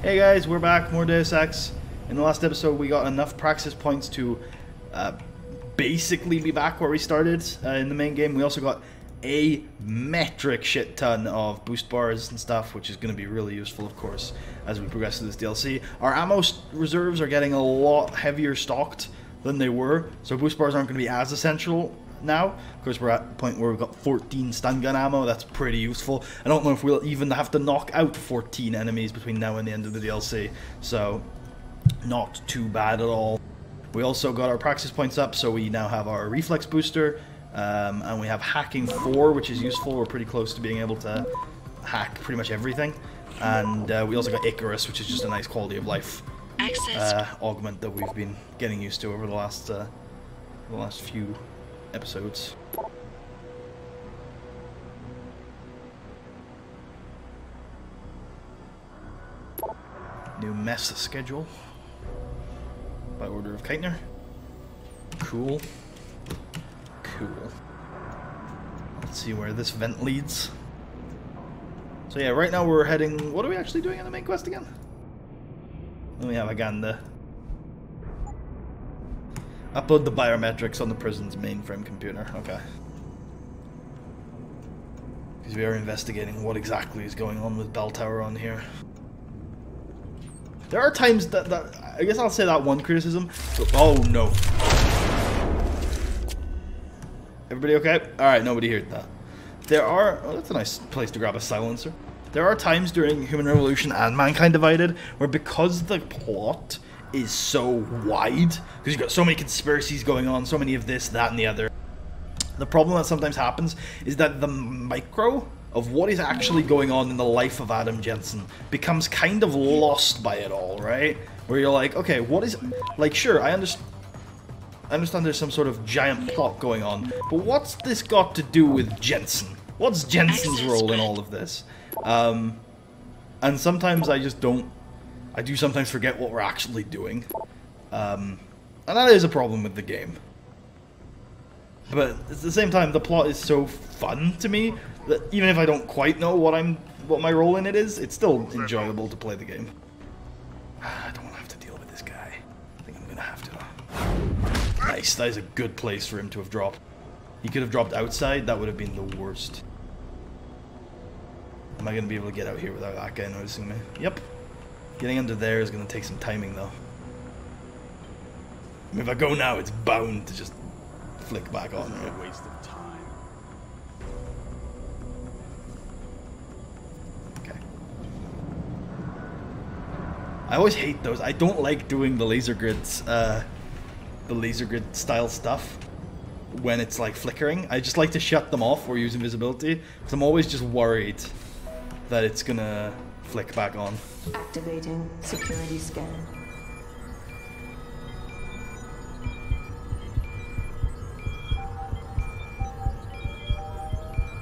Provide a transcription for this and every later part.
Hey guys, we're back, more Deus Ex. In the last episode we got enough praxis points to basically be back where we started in the main game. We also got a metric shit ton of boost bars and stuff, which is going to be really useful, of course, as we progress through this DLC. Our ammo reserves are getting a lot heavier stocked than they were, so boost bars aren't going to be as essential now. Of course, we're at a point where we've got 14 stun gun ammo. That's pretty useful. I don't know if we'll even have to knock out 14 enemies between now and the end of the DLC, so not too bad at all. We also got our praxis points up, so we now have our reflex booster, and we have hacking 4, which is useful. We're pretty close to being able to hack pretty much everything. And we also got Icarus, which is just a nice quality of life augment that we've been getting used to over the last few episodes. New mess schedule by order of Keitner. Cool. Cool. Let's see where this vent leads. So yeah, right now we're heading... What are we actually doing in the main quest again? We have Aganda. Upload the biometrics on the prison's mainframe computer. Okay. Because we are investigating what exactly is going on with Bell Tower on here. There are times that I guess I'll say that one criticism. Oh no. Everybody okay? Alright, nobody heard that. There are... Oh, that's a nice place to grab a silencer. There are times during Human Revolution and Mankind Divided where, because the plot is so wide, because you've got so many conspiracies going on, so many of this, that, and the other, the problem that sometimes happens is that the micro of what is actually going on in the life of Adam Jensen becomes kind of lost by it all, right? Where you're like, okay, what is... Like, sure, I understand there's some sort of giant plot going on, but what's this got to do with Jensen? What's Jensen's role in all of this? And sometimes I just don't... I do sometimes forget what we're actually doing. And that is a problem with the game. But at the same time, the plot is so fun to me that even if I don't quite know what my role in it is, it's still enjoyable to play the game. I don't want to have to deal with this guy. I think I'm gonna have to. Nice, that is a good place for him to have dropped. He could have dropped outside, that would have been the worst. Am I gonna be able to get out here without that guy noticing me? Yep. Getting under there is gonna take some timing though. I mean, if I go now, it's bound to just flick back on. Right? Waste of time. Okay. I always hate those. I don't like doing the laser grids, the laser grid style stuff when it's like flickering. I just like to shut them off or use invisibility because I'm always just worried that it's gonna flick back on. Activating security scan.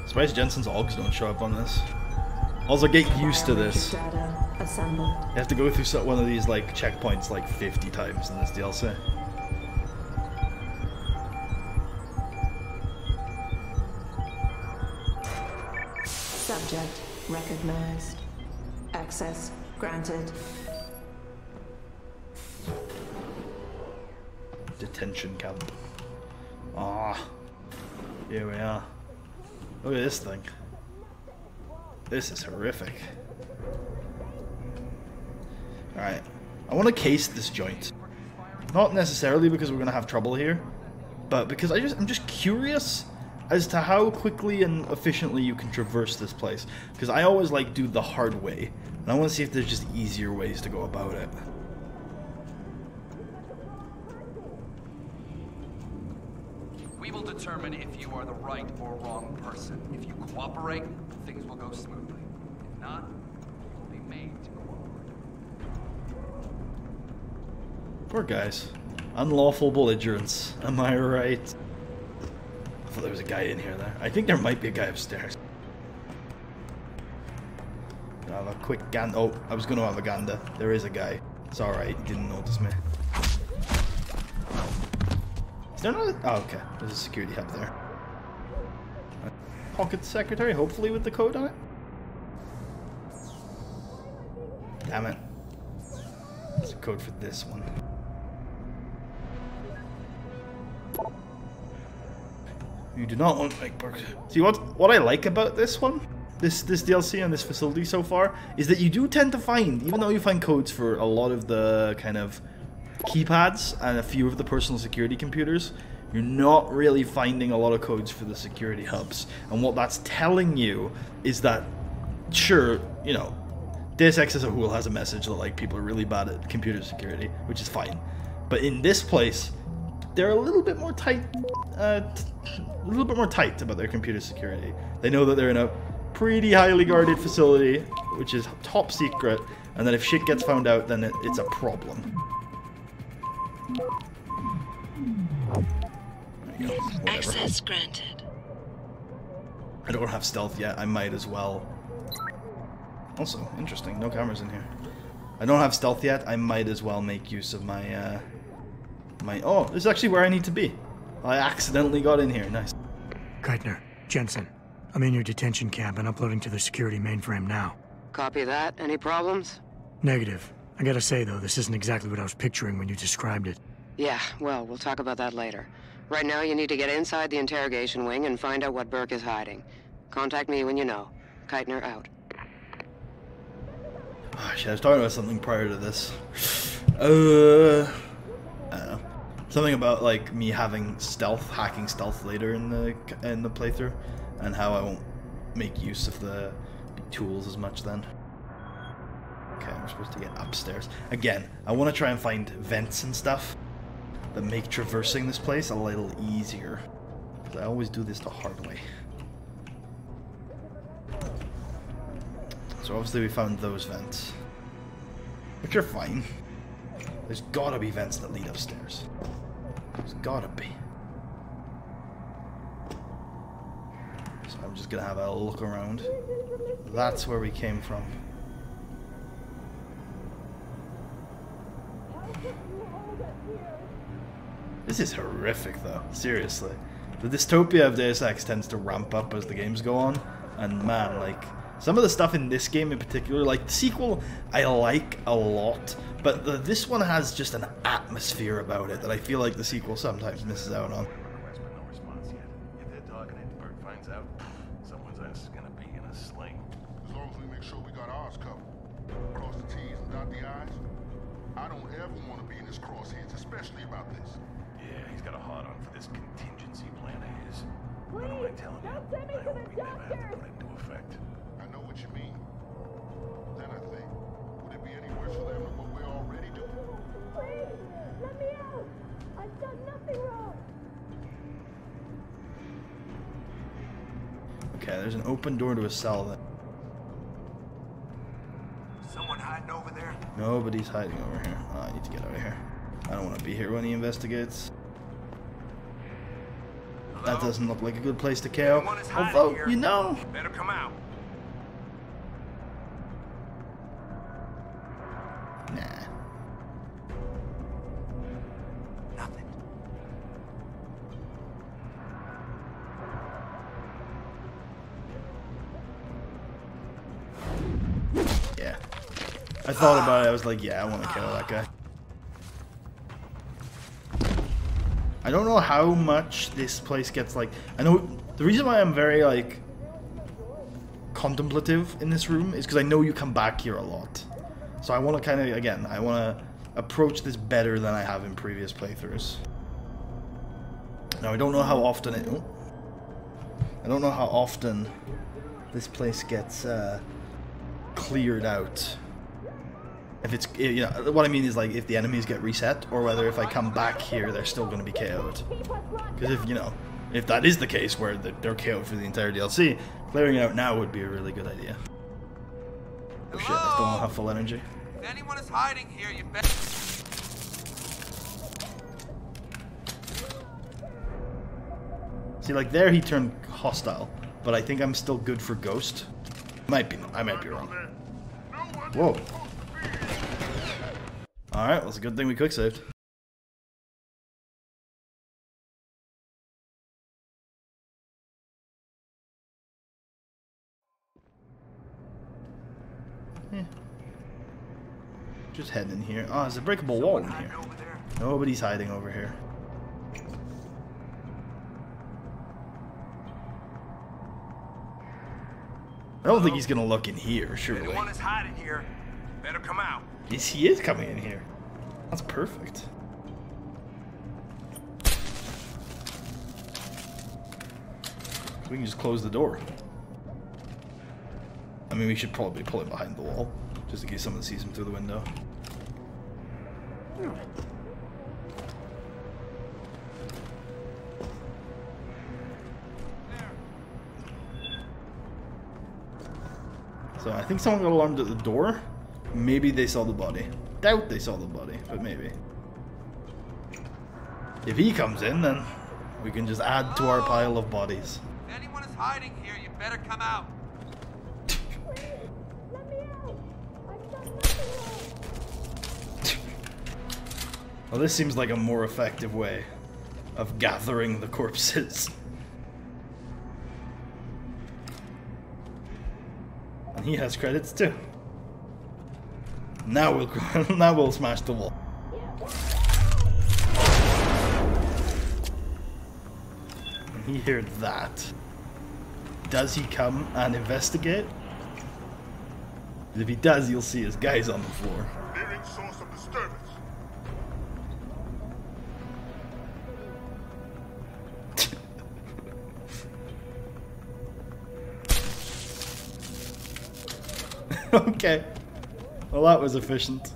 Surprised Jensen's Augs don't show up on this. Also, get used to this. You have to go through one of these like checkpoints like 50 times in this DLC. Subject recognized. Access granted. Detention camp. Ah, here we are. Look at this thing. This is horrific. Alright. I want to case this joint. Not necessarily because we're going to have trouble here, but because I'm just curious as to how quickly and efficiently you can traverse this place. Because I always like do the hard way, and I want to see if there's just easier ways to go about it. We will determine if you are the right or wrong person. If you cooperate, things will go smoothly. If not, you will be made to cooperate. Poor guys. Unlawful belligerence. Am I right? I thought there was a guy in here there. I think there might be a guy upstairs. I have a quick Oh, I was going to have a gander. There is a guy. It's alright, he didn't notice me. Is there another? Oh, okay. There's a security hub there. Pocket secretary, hopefully with the code on it. Damn it. There's a code for this one. You do not want to make burgers. See, what I like about this one, this DLC and this facility so far, is that you do tend to find, even though you find codes for a lot of the kind of keypads and a few of the personal security computers, you're not really finding a lot of codes for the security hubs. And what that's telling you is that, sure, you know, Deus Ex as a whole has a message that like people are really bad at computer security, which is fine. But in this place, they're a little bit more tight, about their computer security. They know that they're in a pretty highly guarded facility, which is top secret, and that if shit gets found out, then it's a problem. There you go. Access granted. I don't have stealth yet. I might as well. Also, interesting. No cameras in here. I don't have stealth yet. I might as well make use of my, Oh, this is actually where I need to be. I accidentally got in here. Nice. Keitner, Jensen. I'm in your detention camp and uploading to the security mainframe now. Copy that. Any problems? Negative. I gotta say, though, this isn't exactly what I was picturing when you described it. Yeah, well, we'll talk about that later. Right now, you need to get inside the interrogation wing and find out what Burke is hiding. Contact me when you know. Keitner out. Oh, shit, I was talking about something prior to this. I don't know. Something about like me having stealth, hacking stealth later in the playthrough, and how I won't make use of the tools as much then. Okay, we're supposed to get upstairs. Again, I want to try and find vents and stuff that make traversing this place a little easier. Because I always do this the hard way. So obviously we found those vents, which are fine. There's gotta be vents that lead upstairs. There's gotta be. So I'm just gonna have a look around. That's where we came from. This is horrific though, seriously. The dystopia of Deus Ex tends to ramp up as the games go on, and man, like, some of the stuff in this game in particular, like the sequel, I like a lot, but this one has just an atmosphere about it that I feel like the sequel sometimes misses out on. No response yet. If they're talking and Burke finds out, someone's ass is gonna be in a sling. As long as we make sure we got ours covered. Cross the T's and dot the I's. I don't ever want to be in his crosshairs, especially about this. Yeah, he's got a hard-on for this contingency plan of his. What am I telling you? I hope we never have to put it into effect. I know what you mean. Then I think, would it be any worse for them than what we're already doing? Please, let me out. I've done nothing wrong. Okay, there's an open door to a cell then. Someone hiding over there? Nobody's hiding over here. Oh, I need to get out of here. I don't want to be here when he investigates. That doesn't look like a good place to KO. Although, you know. Better come out. Nah. Nothing. Yeah. I thought about it. I was like, yeah, I want to kill that guy. I don't know how much this place gets, like, I know the reason why I'm very, like, contemplative in this room is because I know you come back here a lot. So I want to kind of, again, I want to approach this better than I have in previous playthroughs. Now, I don't know how often I don't know how often this place gets cleared out. If it's, you know, what I mean is like if the enemies get reset, or whether if I come back here they're still going to be KO'd. Because if, you know, if that is the case where they're KO'd for the entire DLC, clearing it out now would be a really good idea. Oh shit, I still don't have full energy. If anyone is hiding here, you bet. See, like there he turned hostile, but I think I'm still good for Ghost. I might be wrong. Whoa. Alright, well, it's a good thing we quick saved. Just head in here. Oh, there's a breakable wall in here. Nobody's hiding over here. I don't think he's gonna look in here, surely. Anyone is hiding here, better come out. Yes, he is coming in here. That's perfect. We can just close the door. I mean, we should probably pull it behind the wall, just in case someone sees him through the window. So I think someone got alarmed at the door. Maybe they saw the body. Doubt they saw the body, but maybe. If he comes in, then we can just add to our pile of bodies. If anyone is hiding here, you better come out. Let me out! I've done nothing wrong. Well, this seems like a more effective way of gathering the corpses. And he has credits too. Now we'll smash the wall. And he heard that. Does he come and investigate? If he does, you'll see his guys on the floor. Clearing source of disturbance. Okay. Well, that was efficient.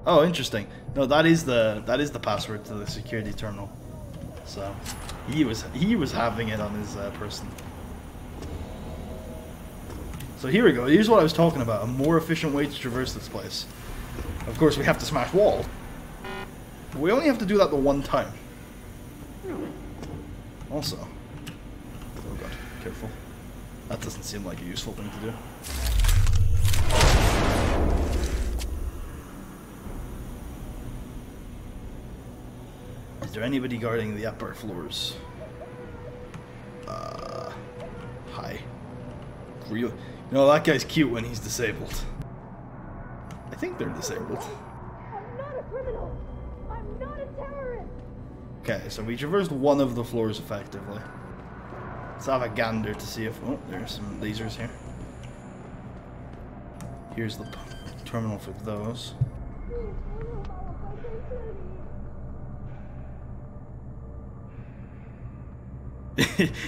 Oh, interesting. No, that is the password to the security terminal. So he was having it on his person. So here we go. Here's what I was talking about. A more efficient way to traverse this place. Of course, we have to smash walls. But we only have to do that the one time. Also. Oh god, careful. That doesn't seem like a useful thing to do. Is there anybody guarding the upper floors? Hi. Real. You know, that guy's cute when he's disabled. I think they're disabled. I'm not a criminal! I'm not a terrorist! Okay, so we traversed one of the floors effectively. Let's have a gander to see if... Oh, there's some lasers here. Here's the terminal for those.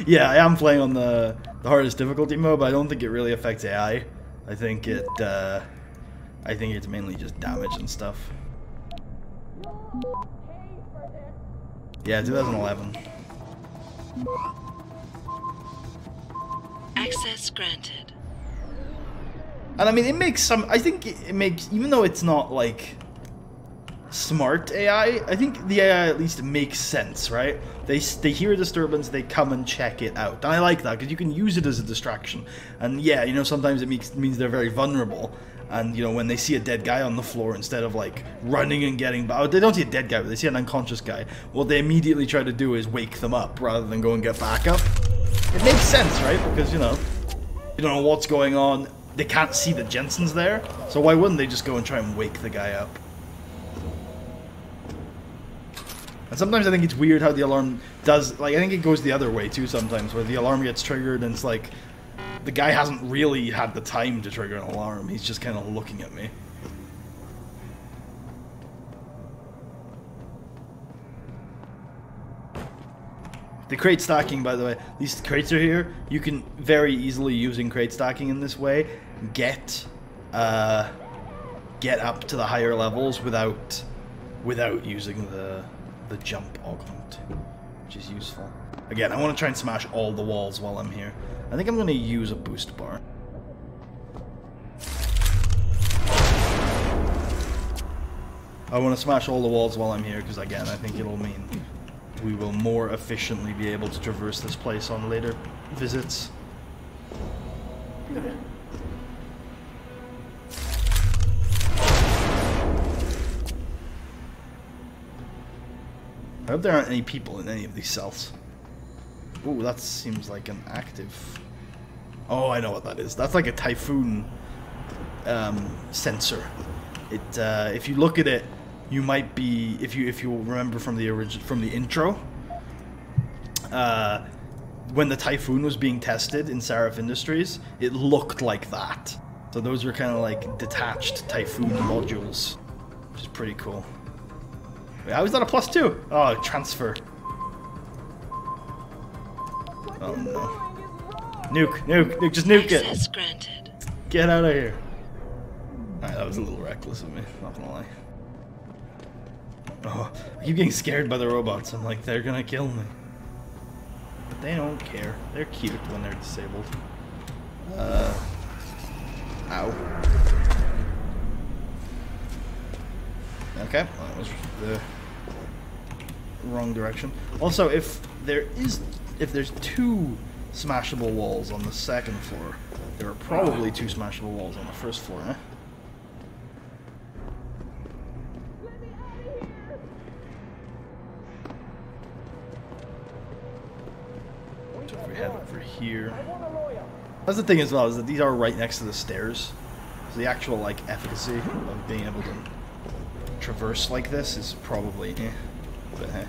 Yeah, I am playing on the hardest difficulty mode, but I don't think it really affects AI. I think it's mainly just damage and stuff. Yeah, 2011. Access granted. And I mean, it makes some... I think it makes... Even though it's not, like, smart AI, I think the AI at least makes sense, right? They hear a disturbance, they come and check it out. And I like that, because you can use it as a distraction. And yeah, you know, sometimes it means they're very vulnerable. And, you know, when they see a dead guy on the floor, instead of, like, running and getting... They don't see a dead guy, but they see an unconscious guy. What they immediately try to do is wake them up, rather than go and get back up. It makes sense, right? Because, you know, you don't know what's going on. They can't see that Jensen's there, so why wouldn't they just go and try and wake the guy up? And sometimes I think it's weird how the alarm does... Like, I think it goes the other way, too, sometimes, where the alarm gets triggered and it's like... The guy hasn't really had the time to trigger an alarm. He's just kind of looking at me. The crate stacking, by the way, these crates are here. You can very easily, using crate stacking in this way, get up to the higher levels without using the jump augment, which is useful. Again, I want to try and smash all the walls while I'm here. I think I'm going to use a boost bar. I want to smash all the walls while I'm here because, again, I think it'll mean we will more efficiently be able to traverse this place on later visits. I hope there aren't any people in any of these cells. Ooh, that seems like an active Oh, I know what that is. That's like a typhoon sensor. It if you look at it, you might be if you remember from the intro. When the typhoon was being tested in Sarif Industries, it looked like that. So those were kind of like detached typhoon modules, which is pretty cool. Wait, how is that a +2? Oh, transfer. Oh no. Nuke, just nuke it. Access granted. Get out of here. Alright, that was a little reckless of me, not gonna lie. Oh, I keep getting scared by the robots. I'm like, they're gonna kill me. But they don't care. They're cute when they're disabled. Ow. Okay, well, that was the wrong direction. Also, if there's 2 smashable walls on the second floor, there are probably 2 smashable walls on the first floor, eh? So if we head over here... That's the thing as well, is that these are right next to the stairs. So the actual, like, efficacy of being able to traverse like this is probably but hey.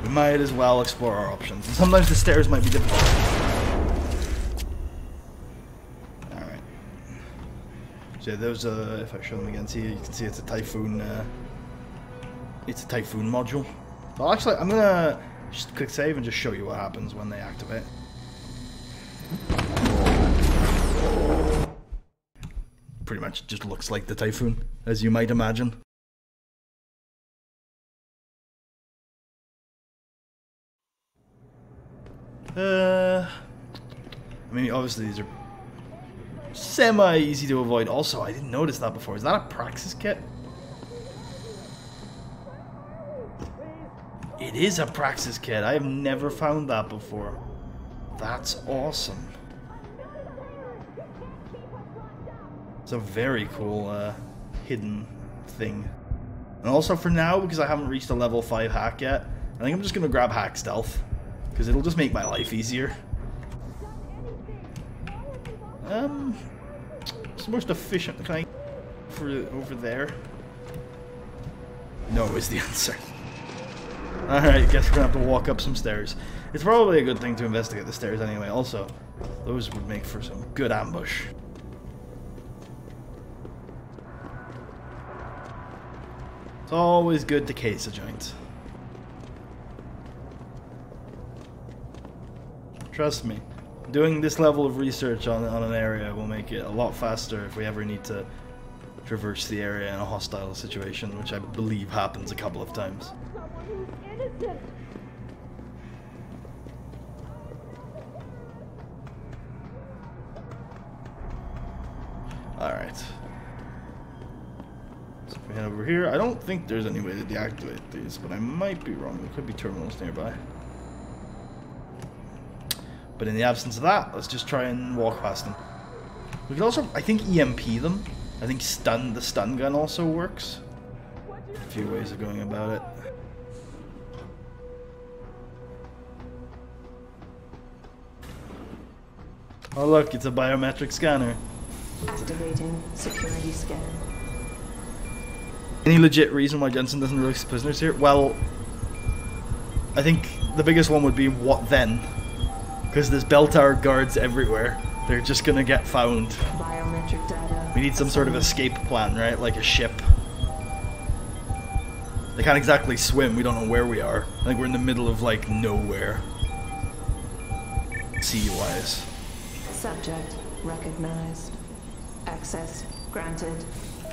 We might as well explore our options. And sometimes the stairs might be difficult. Alright. So those if I show them again, see, you can see it's a typhoon module. Well, actually, I'm gonna just click save and just show you what happens when they activate. Pretty much just looks like the typhoon, as you might imagine. I mean, obviously these are semi-easy to avoid. Also, I didn't notice that before. Is that a Praxis kit? It is a Praxis kit. I have never found that before. That's awesome. It's a very cool hidden thing. And also for now, because I haven't reached a level 5 hack yet, I think I'm just going to grab hack stealth. Because it'll just make my life easier. It's the most efficient. Can I for over there? No is the answer. Alright, guess we're gonna have to walk up some stairs. It's probably a good thing to investigate the stairs anyway. Also, those would make for some good ambush. It's always good to case a joint. Trust me, doing this level of research on an area will make it a lot faster if we ever need to traverse the area in a hostile situation, which I believe happens a couple of times. Alright. So if we head over here, I don't think there's any way to deactivate these, but I might be wrong. There could be terminals nearby. But in the absence of that, let's just try and walk past them. We could also, I think, EMP them. I think the stun gun also works. A few ways of going about it. Oh look, it's a biometric scanner. Activating security scan. Any legit reason why Jensen doesn't release prisoners here? Well, I think the biggest one would be what then? Because there's bell tower guards everywhere. They're just gonna get found. Biometric data. We need some sort of escape plan, right? Like a ship. They can't exactly swim. We don't know where we are. I think we're in the middle of, like, nowhere. Sea-wise. Subject recognized. Access granted.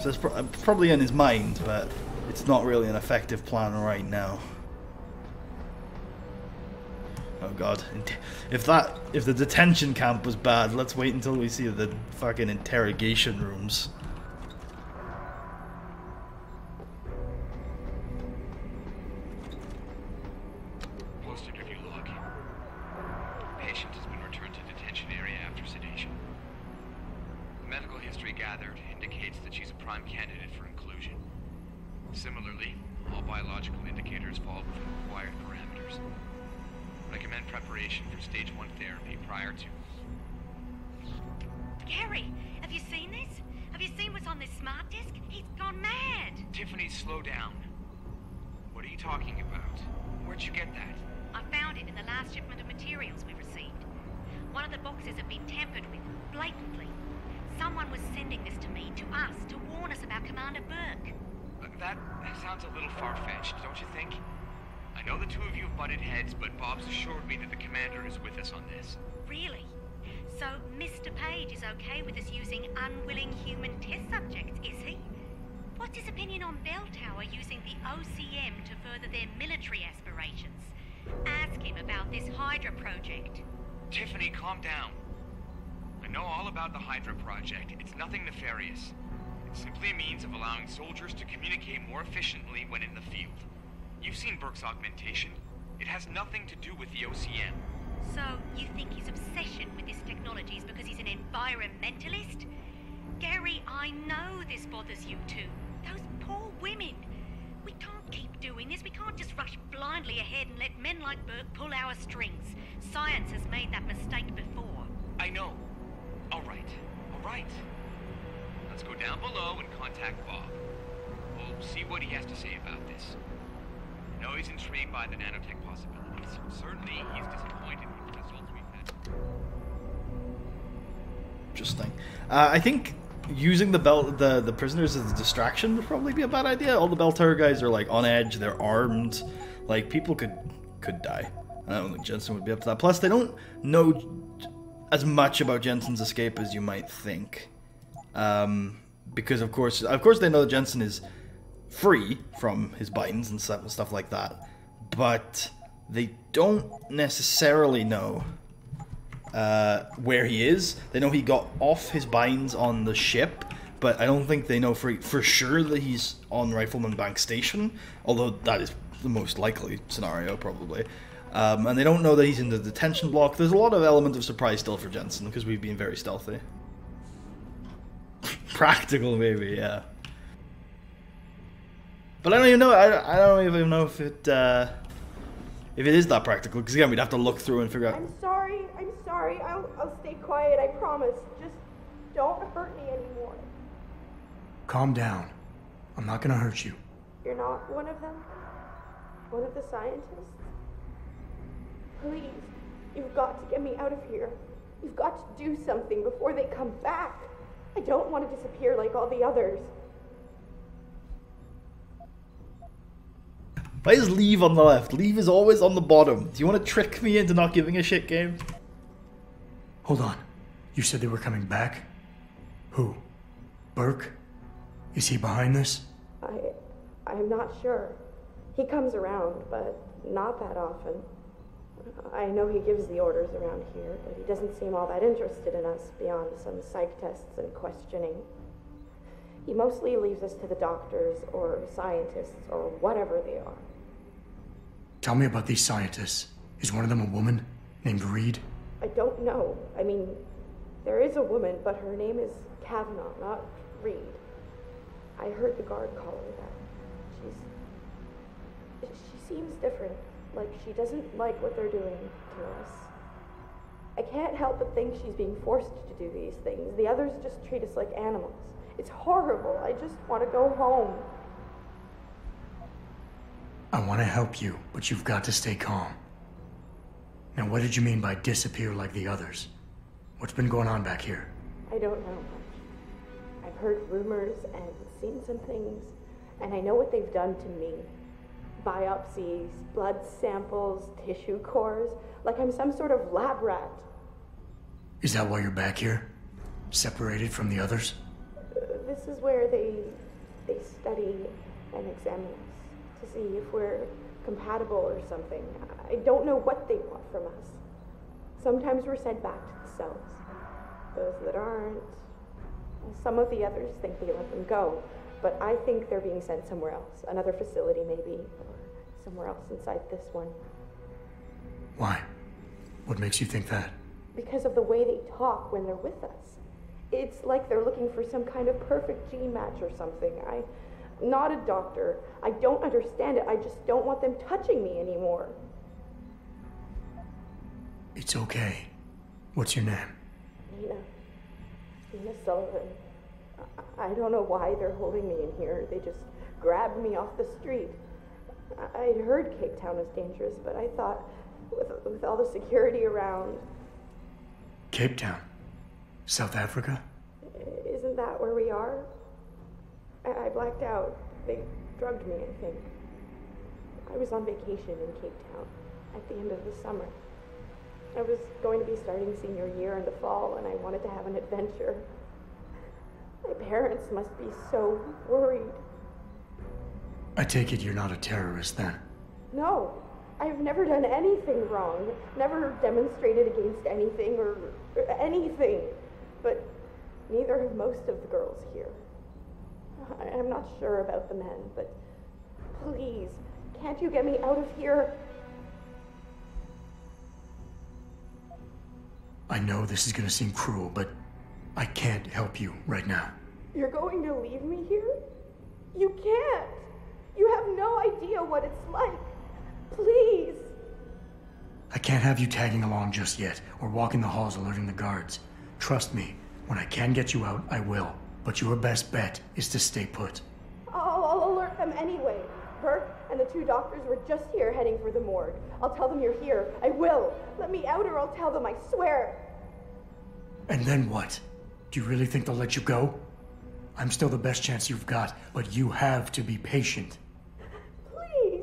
So it's probably in his mind, but it's not really an effective plan right now. Oh god. If the detention camp was bad, let's wait until we see the fucking interrogation rooms. Post-interview log. Patient has been returned to detention area after sedation. The medical history gathered indicates that she's a prime candidate for inclusion. Similarly, all biological indicators fall within required parameters. Recommend preparation for stage 1 therapy prior to... Gary, have you seen this? Have you seen what's on this smart disk? He's gone mad. Tiffany, slow down. What are you talking about? Where'd you get that? I found it in the last shipment of materials we received. One of the boxes had been tampered with, blatantly. Someone was sending this to me, to us, to warn us about Commander Burke. That sounds a little far-fetched, don't you think? I know the two of you have butted heads, but Bob's assured me that the commander is with us on this. Really? So Mr. Page is okay with us using unwilling human test subjects, is he? What's his opinion on Bell Tower using the OCM to further their military aspirations? Ask him about this Hydra project. Tiffany, calm down. I know all about the Hydra project. It's nothing nefarious. It's simply a means of allowing soldiers to communicate more efficiently when in the field. You've seen Burke's augmentation. It has nothing to do with the OCM. So, you think his obsession with this technology is because he's an environmentalist? Gary, I know this bothers you too. Those poor women. We can't keep doing this. We can't just rush blindly ahead and let men like Burke pull our strings. Science has made that mistake before. I know. All right. Let's go down below and contact Bob. We'll see what he has to say about this. I know he's intrigued by the nanotech possibilities. Certainly, he's disappointed with the results we've had. Interesting. I think using the prisoners as a distraction would probably be a bad idea. All the Bell Tower guys are like on edge. They're armed. Like people could die. I don't think Jensen would be up to that. Plus, they don't know as much about Jensen's escape as you might think. Because of course they know that Jensen is free from his binds and stuff like that, but they don't necessarily know where he is. They know he got off his binds on the ship, but I don't think they know for sure that he's on Rifleman Bank Station, although that is the most likely scenario probably. And they don't know that he's in the detention block. There's a lot of element of surprise still for Jensen because we've been very stealthy. Practical, maybe, yeah. But I don't even know. I don't even know if it is that practical. Because again, we'd have to look through and figure out. I'm sorry. I'll stay quiet. I promise. Just don't hurt me anymore. Calm down. I'm not gonna hurt you. You're not one of them? One of the scientists? Please, you've got to get me out of here. You've got to do something before they come back. I don't want to disappear like all the others. Why is leave on the left? Leave is always on the bottom. Do you want to trick me into not giving a shit game? Hold on. You said they were coming back? Who? Burke? Is he behind this? I'm not sure. He comes around, but not that often. I know he gives the orders around here, but he doesn't seem all that interested in us beyond some psych tests and questioning. He mostly leaves us to the doctors or scientists or whatever they are. Tell me about these scientists. Is one of them a woman named Reed? I don't know. I mean, there is a woman, but her name is Kavanaugh, not Reed. I heard the guard call her that. She seems different. Like she doesn't like what they're doing to us. I can't help but think she's being forced to do these things. The others just treat us like animals. It's horrible. I just want to go home. I want to help you, but you've got to stay calm. Now, what did you mean by disappear like the others? What's been going on back here? I don't know much. I've heard rumors and seen some things, and I know what they've done to me. Biopsies, blood samples, tissue cores, like I'm some sort of lab rat. Is that why you're back here? Separated from the others? This is where they study and examine us to see if we're compatible or something. I don't know what they want from us. Sometimes we're sent back to the cells. Those that aren't, some of the others think they let them go, but I think they're being sent somewhere else, another facility maybe, or somewhere else inside this one. Why? What makes you think that? Because of the way they talk when they're with us. It's like they're looking for some kind of perfect gene match or something. I'm not a doctor. I don't understand it. I just don't want them touching me anymore. It's okay. What's your name? Nina Sullivan. I don't know why they're holding me in here. They just grabbed me off the street. I'd heard Cape Town was dangerous, but I thought with all the security around... Cape Town? South Africa? Isn't that where we are? I blacked out. They drugged me, I think. I was on vacation in Cape Town at the end of the summer. I was going to be starting senior year in the fall, and I wanted to have an adventure. My parents must be so worried. I take it you're not a terrorist then? No, I've never done anything wrong. Never demonstrated against anything or anything. But neither have most of the girls here. I'm not sure about the men, but please, can't you get me out of here? I know this is gonna seem cruel, but I can't help you right now. You're going to leave me here? You can't! You have no idea what it's like. Please! I can't have you tagging along just yet, or walking the halls alerting the guards. Trust me, when I can get you out, I will. But your best bet is to stay put. I'll alert them anyway. Burke and the 2 doctors were just here heading for the morgue. I'll tell them you're here. I will. Let me out or I'll tell them, I swear. And then what? Do you really think they'll let you go? I'm still the best chance you've got, but you have to be patient. Please.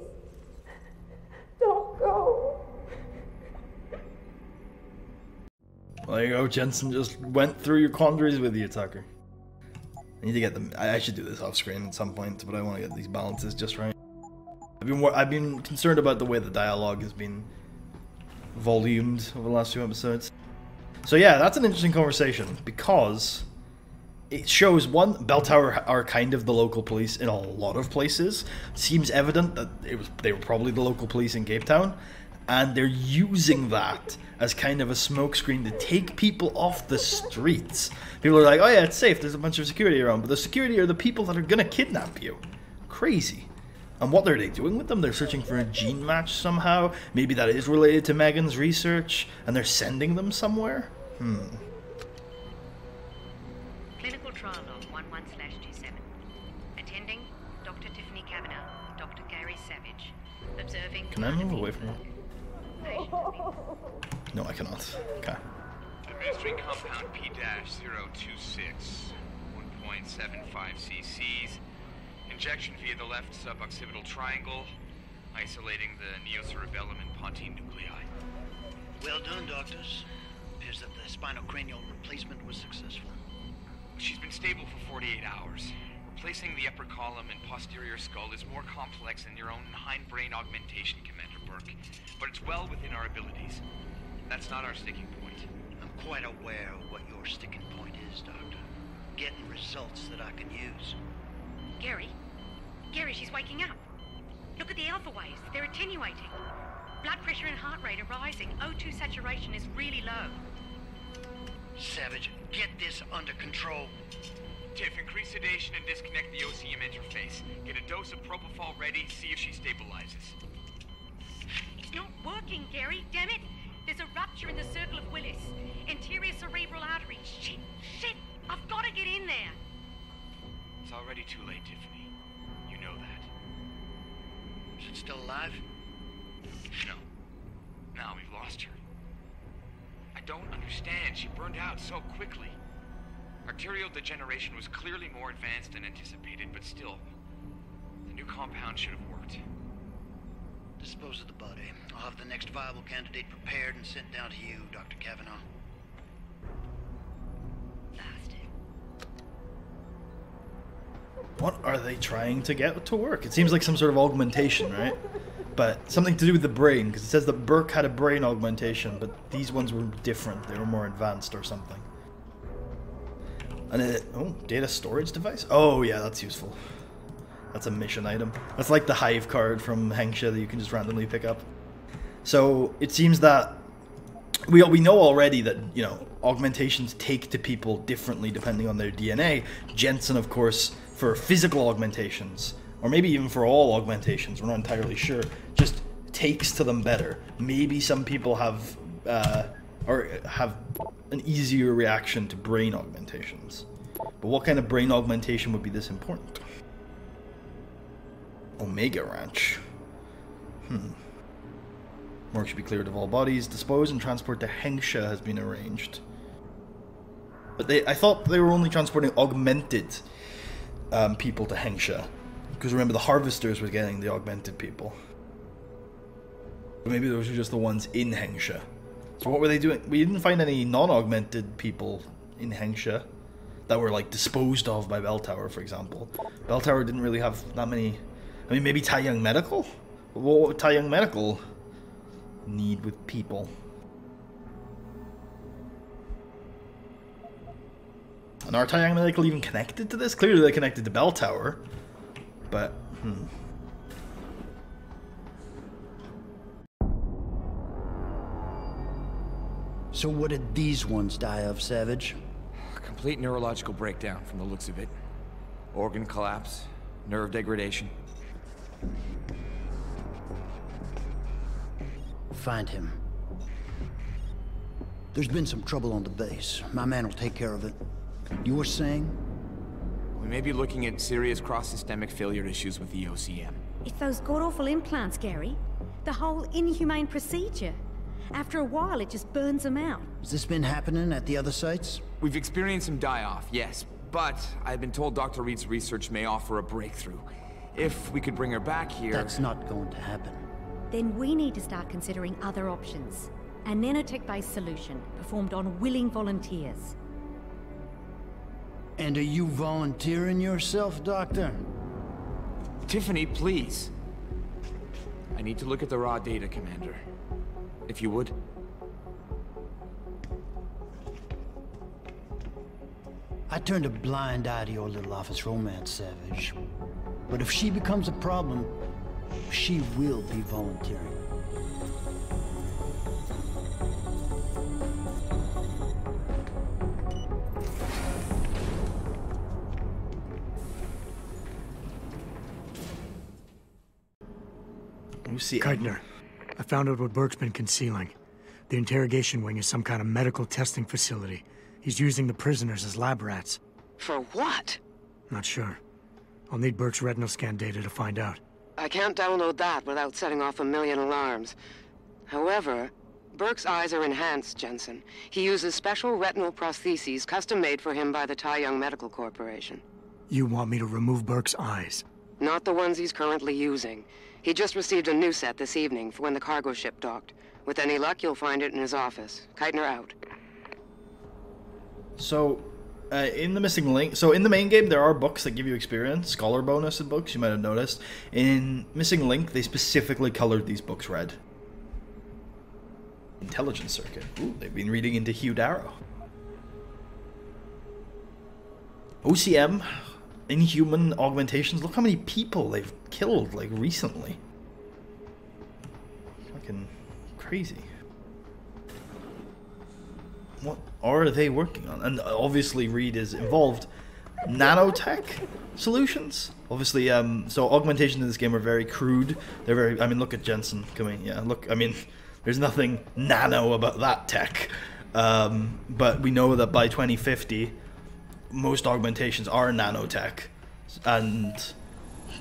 Don't go. Well, there you go. Jensen just went through your quandaries with you, Tucker. I need to get them. I should do this off screen at some point, but I want to get these balances just right. I've been concerned about the way the dialogue has been volumed over the last few episodes. So yeah, that's an interesting conversation because it shows, one, Bell Tower are kind of the local police in a lot of places. It seems evident that they were probably the local police in Cape Town, and they're using that as kind of a smokescreen to take people off the streets. People are like, oh yeah, it's safe, there's a bunch of security around, but the security are the people that are gonna kidnap you. Crazy. And what are they doing with them? They're searching for a gene match somehow. Maybe that is related to Megan's research, and they're sending them somewhere? Clinical trial log 11/27. Attending Dr. Tiffany Kavanagh, Dr. Gary Savage. Observing... Can I move away from her? No, I cannot. Okay. Administering compound P-026, 1.75 cc's. Injection via the left suboccipital triangle, isolating the neocerebellum and pontine nuclei. Well done, doctors. Appears that the spinal cranial replacement was successful. She's been stable for 48 hours. Replacing the upper column and posterior skull is more complex than your own hindbrain augmentation, Commander Burke, but it's well within our abilities. That's not our sticking point. I'm quite aware of what your sticking point is, Doctor. Getting results that I can use. Gary? Gary, she's waking up. Look at the alpha waves. They're attenuating. Blood pressure and heart rate are rising. O2 saturation is really low. Savage, get this under control. Tiff, increase sedation and disconnect the OCM interface. Get a dose of propofol ready, see if she stabilizes. It's not working, Gary. Damn it. There's a rupture in the circle of Willis. Anterior cerebral artery. Shit. I've got to get in there. It's already too late, Tiffany. You know that. Is it still alive? No. Now we've lost her. I don't understand. She burned out so quickly. Arterial degeneration was clearly more advanced than anticipated, but still, the new compound should have worked. Dispose of the body. I'll have the next viable candidate prepared and sent down to you, Dr. Kavanagh. What are they trying to get to work? It seems like some sort of augmentation, right? But something to do with the brain, because it says that Burke had a brain augmentation, but these ones were different. They were more advanced or something. And data storage device? Oh yeah, that's useful. That's a mission item. That's like the Hive card from Hengsha that you can just randomly pick up. So it seems that we know already that, you know, augmentations take to people differently depending on their DNA. Jensen, of course, for physical augmentations, or maybe even for all augmentations, we're not entirely sure, just takes to them better. Maybe some people have or have an easier reaction to brain augmentations. But what kind of brain augmentation would be this important? Omega Ranch. Work should be cleared of all bodies. Dispose and transport to Hengsha has been arranged. But I thought they were only transporting augmented people to Hengsha. Because remember, the harvesters were getting the augmented people. But maybe those were just the ones in Hengsha. So what were they doing? We didn't find any non-augmented people in Hengsha that were like disposed of by Bell Tower, for example. Bell Tower didn't really have that many. I mean, maybe Taiyang Medical? What would Taiyang Medical need with people? And are Taiyang Medical even connected to this? Clearly they're connected to Bell Tower. But, So what did these ones die of, Savage? Complete neurological breakdown from the looks of it. Organ collapse, nerve degradation. Find him. There's been some trouble on the base. My man will take care of it. You were saying? We may be looking at serious cross-systemic failure issues with the OCM. It's those god-awful implants, Gary. The whole inhumane procedure. After a while, it just burns them out. Has this been happening at the other sites? We've experienced some die-off, yes. But I've been told Dr. Reed's research may offer a breakthrough. If we could bring her back here... That's not going to happen. Then we need to start considering other options. A nanotech-based solution, performed on willing volunteers. And are you volunteering yourself, Doctor? Tiffany, please. I need to look at the raw data, Commander. If you would. I turned a blind eye to your little office romance, Savage. But if she becomes a problem, she will be volunteering. Keitner, I found out what Burke's been concealing. The interrogation wing is some kind of medical testing facility. He's using the prisoners as lab rats. For what? Not sure. I'll need Burke's retinal scan data to find out. I can't download that without setting off a million alarms. However, Burke's eyes are enhanced, Jensen. He uses special retinal prostheses custom-made for him by the Taiyang Medical Corporation. You want me to remove Burke's eyes? Not the ones he's currently using. He just received a new set this evening for when the cargo ship docked. With any luck, you'll find it in his office. Keitner out. So, in the Missing Link... So, in the main game, there are books that give you experience. Scholar bonus in books, you might have noticed. In Missing Link, they specifically colored these books red. Intelligence Circuit. Ooh, they've been reading into Hugh Darrow. OCM... Inhuman augmentations. Look how many people they've killed, like, recently. Fucking crazy. What are they working on? And obviously Reed is involved. Nanotech solutions? Obviously, so augmentations in this game are very crude. They're very, I mean, look at Jensen coming, yeah, look, I mean, there's nothing nano about that tech. But we know that by 2050, most augmentations are nanotech, and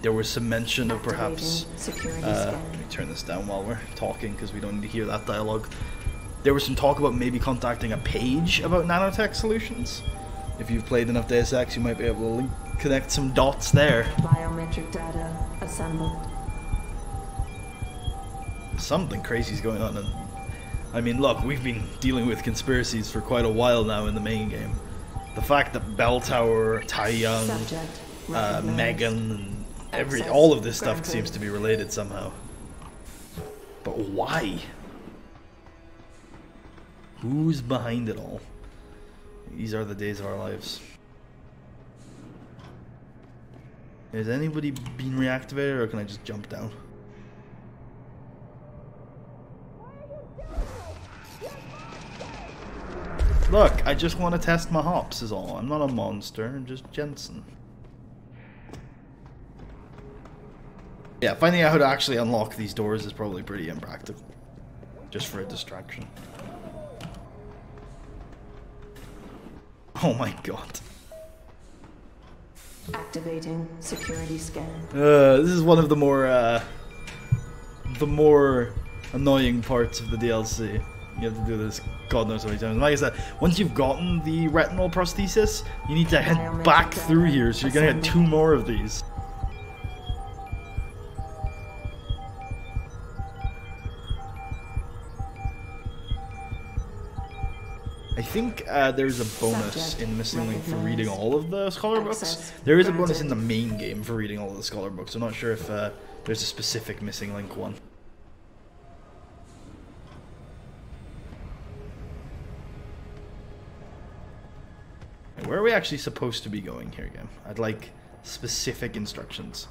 there was some mention of perhaps let me turn this down while we're talking because we don't need to hear that dialogue. There was some talk about maybe contacting a page about nanotech solutions. If you've played enough Deus Ex, you might be able to connect some dots there. Biometric data assembled. Something crazy is going on, and I mean, look, we've been dealing with conspiracies for quite a while now in the main game. The fact that Bell Tower, Taiyang, Megan, and all of this stuff seems to be related somehow. But why? Who's behind it all? These are the days of our lives. Has anybody been reactivated, or can I just jump down? Look, I just want to test my hops is all. I'm not a monster, I'm just Jensen. Yeah, finding out how to actually unlock these doors is probably pretty impractical. Just for a distraction. Oh my god. Activating security scan. This is one of the more annoying parts of the DLC. You have to do this God knows how many times. Like I said, once you've gotten the retinal prosthesis, you need to head back through here, so you're gonna get 2 more of these. I think there's a bonus in Missing Link for reading all of the Scholar books. There is a bonus in the main game for reading all of the Scholar books. I'm not sure if there's a specific Missing Link one. Where are we actually supposed to be going here, game? I'd like specific instructions.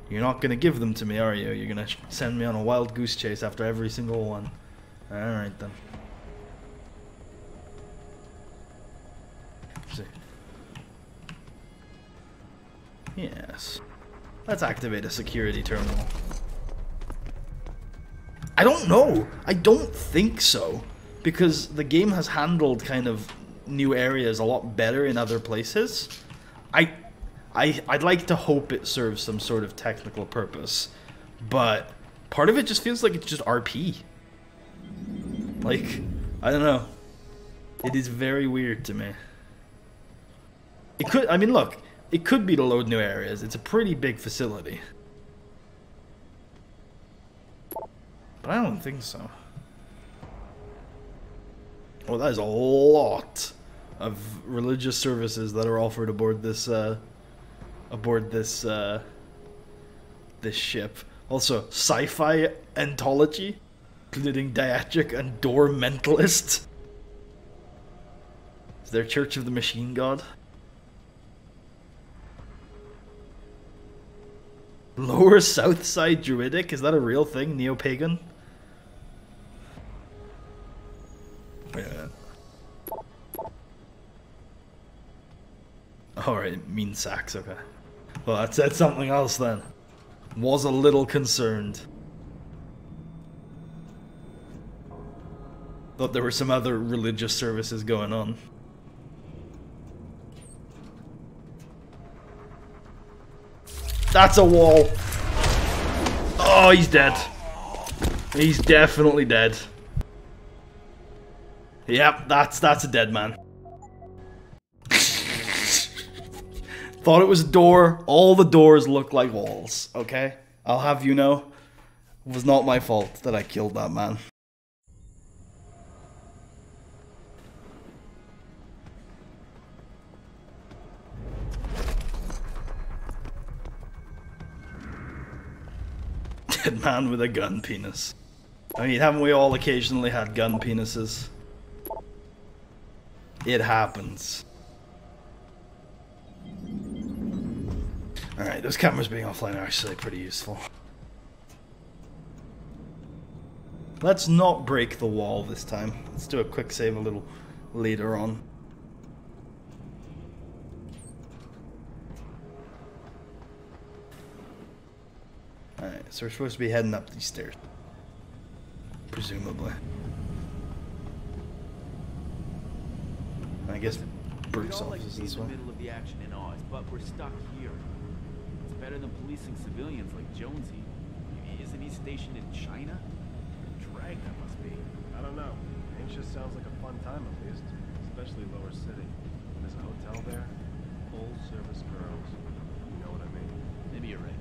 You're not going to give them to me, are you? You're going to send me on a wild goose chase after every single one. Alright then. Let's see. Yes. Let's activate a security terminal. I don't know. I don't think so. Because the game has handled kind of new areas a lot better in other places. I'd like to hope it serves some sort of technical purpose, but part of it just feels like it's just RP. Like, I don't know. It is very weird to me. It could, I mean, look, it could be to load new areas. It's a pretty big facility. But I don't think so. Oh, that is a lot of religious services that are offered aboard this this ship. Also, sci-fi anthology, including Dietrich and Door Mentalist. Is there Church of the Machine God? Lower South Side Druidic? Is that a real thing? Neo-pagan? Wait a minute. Alright, mean sacks, okay. Well, that said something else then. Was a little concerned. Thought there were some other religious services going on. That's a wall! Oh, he's dead. He's definitely dead. Yep, that's a dead man. Thought it was a door. All the doors look like walls, okay? I'll have you know, it was not my fault that I killed that man. Dead man with a gun penis. I mean, haven't we all occasionally had gun penises? It happens. Alright, those cameras being offline are actually pretty useful. Let's not break the wall this time. Let's do a quick save a little later on. Alright, so we're supposed to be heading up these stairs. Presumably. I guess Burke's office is this one. Middle of the action in Oz, but we're stuck here. It's better than policing civilians like Jonesy. Isn't he stationed in China? Drag that must be. I don't know. Anxious sounds like a fun time at least, especially Lower City. There's a hotel there, full service girls. You know what I mean? Maybe you're right.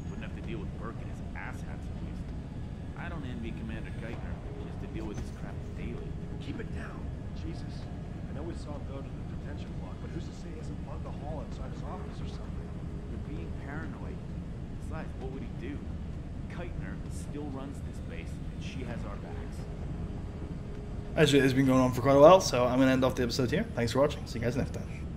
Wouldn't have to deal with Burke and his asshats at least. I don't envy Commander Geithner. He has to deal with this crap daily. Keep it down. Jesus. I know we saw him go to the detention block, but who's to say he hasn't bugged the hall outside his office or something? You're being paranoid. Besides, what would he do? Geithner still runs this base, and she has our backs. Actually, it's been going on for quite a while, so I'm going to end off the episode here. Thanks for watching. See you guys next time.